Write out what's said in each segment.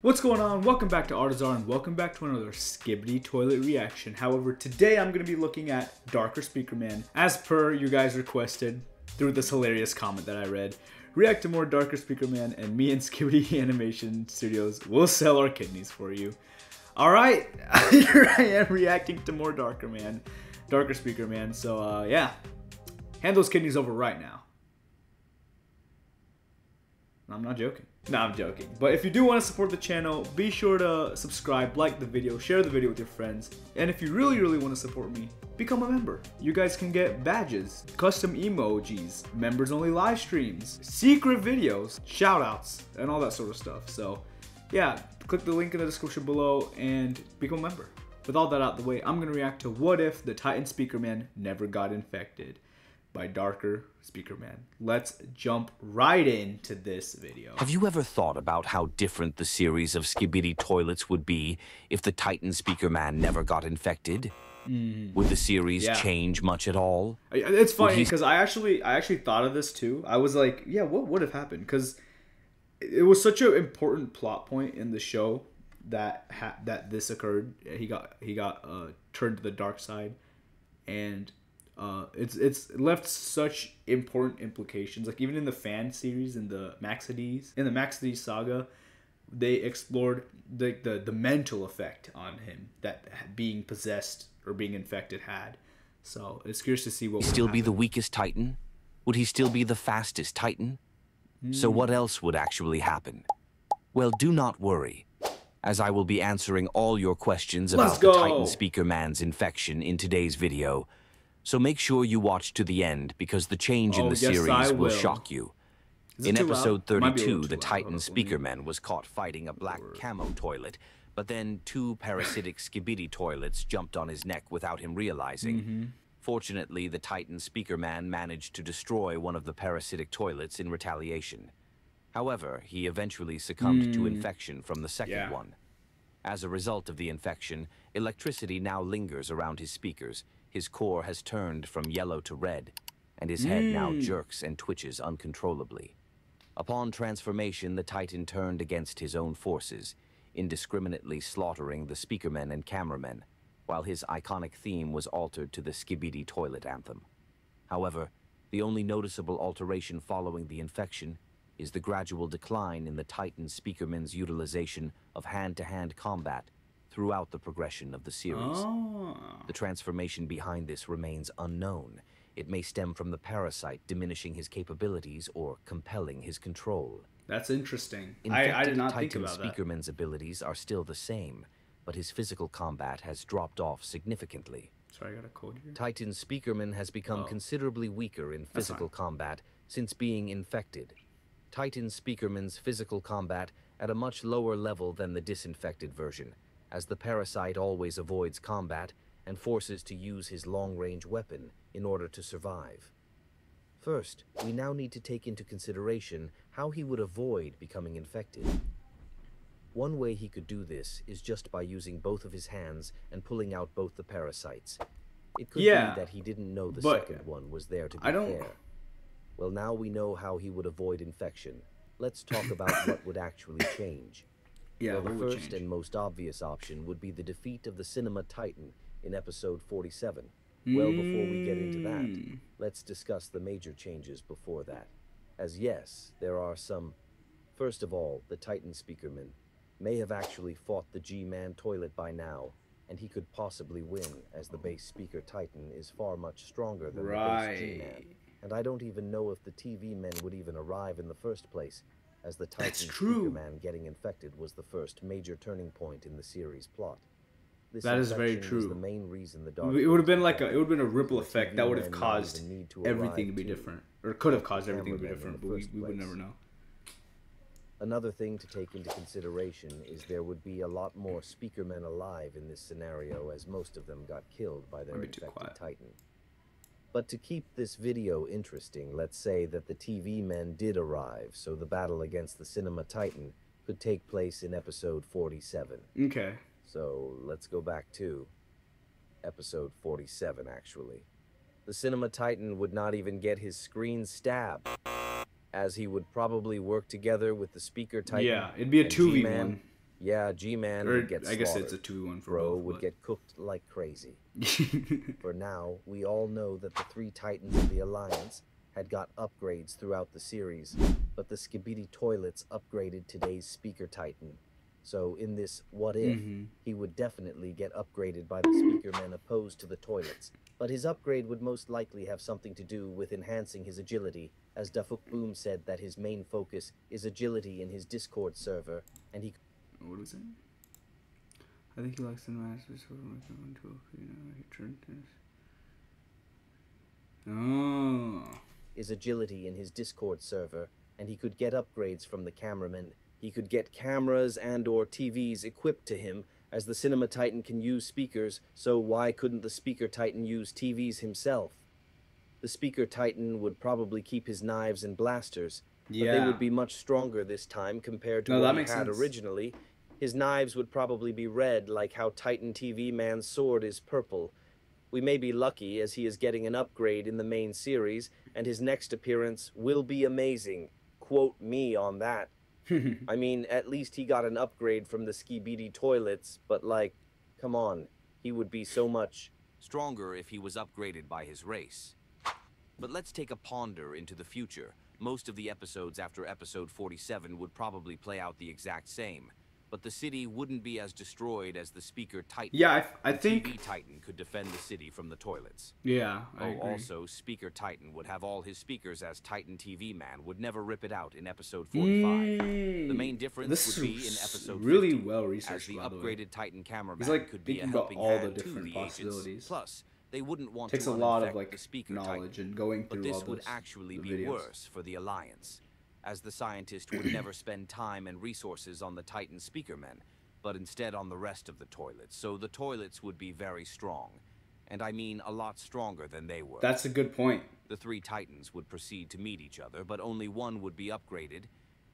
What's going on? Welcome back to ARTiZAR and welcome back to another Skibidi toilet reaction. However, today I'm going to be looking at Darker Speakerman, as per you guys requested through this hilarious comment that I read. React to more Darker Speakerman, and me and Skibidi Animation Studios will sell our kidneys for you. Alright, here I am reacting to more Darker Speakerman. So yeah, hand those kidneys over right now. I'm not joking. No, I'm joking. But if you do want to support the channel, be sure to subscribe, like the video, share the video with your friends. And if you really want to support me, become a member. You guys can get badges, custom emojis, members only live streams, secret videos, shoutouts, and all that sort of stuff. So yeah, click the link in the description below and become a member. With all that out the way, I'm going to react to What If the Titan Speakerman Never Got Infected by Darker Speakerman. Let's jump right into this video. Have you ever thought about how different the series of Skibidi toilets would be if the Titan Speakerman never got infected? Would the series change much at all? It's funny because I actually thought of this too. I was like, yeah, what would have happened? Because it was such an important plot point in the show that this occurred. He got turned to the dark side, and it's left such important implications. Like even in the fan series, in the Maxidese saga, they explored the mental effect on him that being possessed or being infected had. So it's curious to see what would still happen. Be the weakest Titan? Would he still be the fastest Titan? So what else would actually happen? Well, do not worry, as I will be answering all your questions about the Titan Speakerman's infection in today's video. So make sure you watch to the end, because the change in the series will shock you. In episode 32, the Titan Speakerman was caught fighting a black camo toilet, but then two parasitic Skibidi toilets jumped on his neck without him realizing. Fortunately, the Titan Speakerman managed to destroy one of the parasitic toilets in retaliation. However, he eventually succumbed to infection from the second one. As a result of the infection, electricity now lingers around his speakers. His core has turned from yellow to red, and his head now jerks and twitches uncontrollably. Upon transformation, the Titan turned against his own forces, indiscriminately slaughtering the speakermen and cameramen, while his iconic theme was altered to the Skibidi toilet anthem. However, the only noticeable alteration following the infection is the gradual decline in the Titan Speakerman's utilization of hand-to-hand combat throughout the progression of the series. The transformation behind this remains unknown. It may stem from the parasite diminishing his capabilities or compelling his control. That's interesting. I did not Titan think about that. Speakerman's abilities are still the same, but his physical combat has dropped off significantly. Sorry, I got a code here. Titan Speakerman has become considerably weaker in physical combat since being infected. Titan Speakerman's physical combat at a much lower level than the disinfected version, as the parasite always avoids combat and forces to use his long-range weapon in order to survive. First, we now need to take into consideration how he would avoid becoming infected. One way he could do this is just by using both of his hands and pulling out both the parasites. It could be that he didn't know the second one was there to be fair. Well, now we know how he would avoid infection. Let's talk about what would actually change. Well, the first and most obvious option would be the defeat of the Cinema Titan in episode 47. Well, before we get into that, let's discuss the major changes before that. As yes, there are some. First of all, the Titan Speakerman may have actually fought the G-Man toilet by now, and he could possibly win, as the base Speaker Titan is far much stronger than the base G-Man. And I don't even know if the TV men would even arrive in the first place, as the Titan Speakerman getting infected was the first major turning point in the series plot. That is very true. The main reason the it would have been like a a ripple effect that would have caused everything to be different, or could have caused everything to be different, but we would never know. Another thing to take into consideration is there would be a lot more Speakermen alive in this scenario, as most of them got killed by their infected Titan. But to keep this video interesting, let's say that the TV men did arrive, so the battle against the Cinema Titan could take place in episode 47. Okay. So let's go back to episode 47, actually. The Cinema Titan would not even get his screen stabbed, as he would probably work together with the Speaker Titan. Yeah, it'd be a 2v1. Yeah, G-Man Or would get I guess it's slaughtered. a 2v1 for Bro both. would get cooked like crazy. For now, we all know that the three Titans of the Alliance had got upgrades throughout the series, but the Skibidi toilets upgraded today's Speaker Titan. So in this what if, he would definitely get upgraded by the Speakermen opposed to the toilets. But his upgrade would most likely have something to do with enhancing his agility, as Dafuk Boom said that his main focus is agility in his Discord server, and he... What was it? I think he likes the masters for he turned this. Oh. His agility in his Discord server, and he could get upgrades from the cameraman. He could get cameras and or TVs equipped to him, as the Cinema Titan can use speakers, so why couldn't the Speaker Titan use TVs himself? The Speaker Titan would probably keep his knives and blasters, but they would be much stronger this time compared to what he had originally. His knives would probably be red, like how Titan TV Man's sword is purple. We may be lucky, as he is getting an upgrade in the main series, and his next appearance will be amazing. Quote me on that. I mean, at least he got an upgrade from the Skibidi toilets, but like, come on, he would be so much stronger if he was upgraded by his race. But let's take a ponder into the future. Most of the episodes after episode 47 would probably play out the exact same, but the city wouldn't be as destroyed as the Speaker Titan. Yeah, I think TV Titan could defend the city from the toilets. Yeah, I agree. Also, Speaker Titan would have all his speakers as Titan TV Man, would never rip it out in episode 45. The main difference would be in episode 50, well researched, as the upgraded Titan cameraman like could be a about helping all the hand to different the possibilities. agents. Plus, they wouldn't want Takes to a lot of uninfect like the Speaker knowledge Titan, and going through but this all would those, actually the be videos. worse for the Alliance, as the scientist would never spend time and resources on the Titan Speakermen, but instead on the rest of the toilets. So the toilets would be very strong, and I mean a lot stronger than they were. That's a good point. The three Titans would proceed to meet each other, but only one would be upgraded,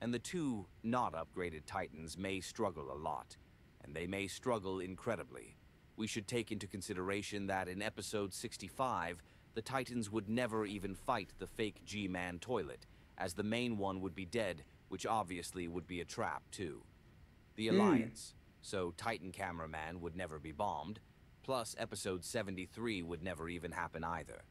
and the two not upgraded Titans may struggle a lot, and they may struggle incredibly. We should take into consideration that in episode 65, the Titans would never even fight the fake G-Man toilet, as the main one would be dead, which obviously would be a trap too. The Alliance, so Titan Cameraman would never be bombed, plus episode 73 would never even happen either.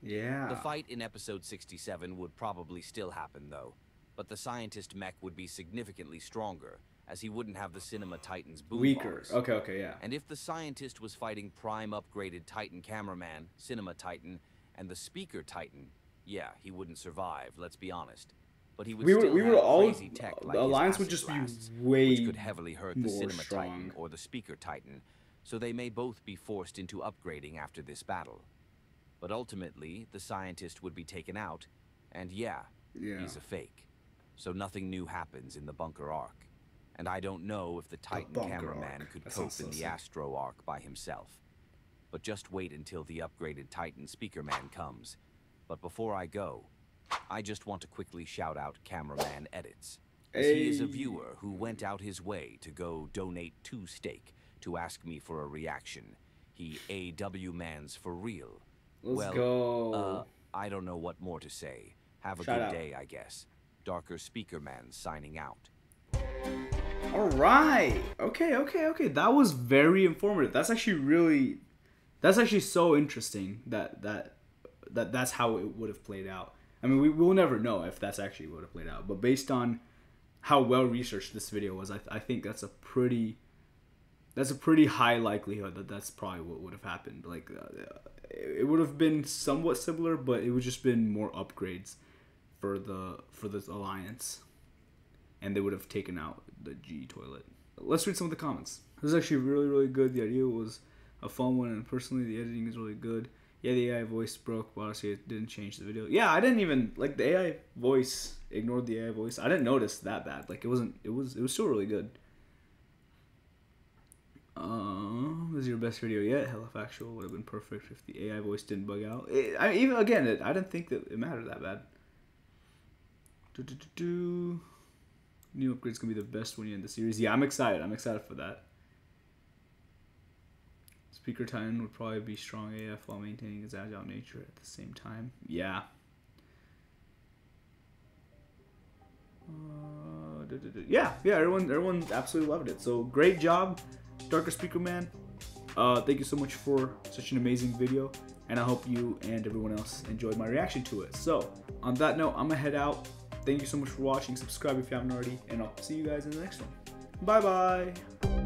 Yeah. The fight in episode 67 would probably still happen though, but the scientist mech would be significantly stronger, as he wouldn't have the Cinema Titan's boom Weaker. bars. Okay, yeah. And if the scientist was fighting Prime upgraded Titan Cameraman, Cinema Titan, and the Speaker Titan, yeah, he wouldn't survive, let's be honest. But he would still have crazy tech like the Alliance would his just acid blasts, be way which could heavily hurt the more Cinema strong. Titan or the Speaker Titan, so they may both be forced into upgrading after this battle. But ultimately, the scientist would be taken out, and yeah, he's a fake. So nothing new happens in the bunker arc. And I don't know if the Titan cameraman could cope in the Astro arc by himself. But just wait until the upgraded Titan Speakerman comes. But before I go, I just want to quickly shout out Cameraman Edits, as he is a viewer who went out his way to go donate 2 steak to ask me for a reaction. He AW mans for real. Let's go. I don't know what more to say. Have a Shout good out. day, I guess. Darker Speakerman signing out. All right. Okay. That was very informative. That's actually so interesting that's how it would have played out. I mean, we will never know if that's actually what would have played out, but based on how well researched this video was, I think that's a pretty high likelihood that that's probably what would have happened. Like, it would have been somewhat similar, but it would just been more upgrades for the Alliance, and they would have taken out the G toilet. Let's read some of the comments. This is actually really good. The idea was a fun one, and personally, the editing is really good. Yeah, the AI voice broke, but honestly, it didn't change the video. Yeah, I didn't even like the AI voice. Ignored the AI voice. I didn't notice that bad. Like, it was still really good. This is your best video yet. Hella Factual would have been perfect if the AI voice didn't bug out. I didn't think that it mattered that bad. New upgrade's gonna be the best one in the series. Yeah, I'm excited. I'm excited for that. Speaker Titan would probably be strong AF while maintaining his agile nature at the same time. Yeah. yeah, everyone absolutely loved it. So great job, Darker Speakerman. Thank you so much for such an amazing video, and I hope you and everyone else enjoyed my reaction to it. So on that note, I'm gonna head out. Thank you so much for watching. Subscribe if you haven't already, and I'll see you guys in the next one. Bye bye.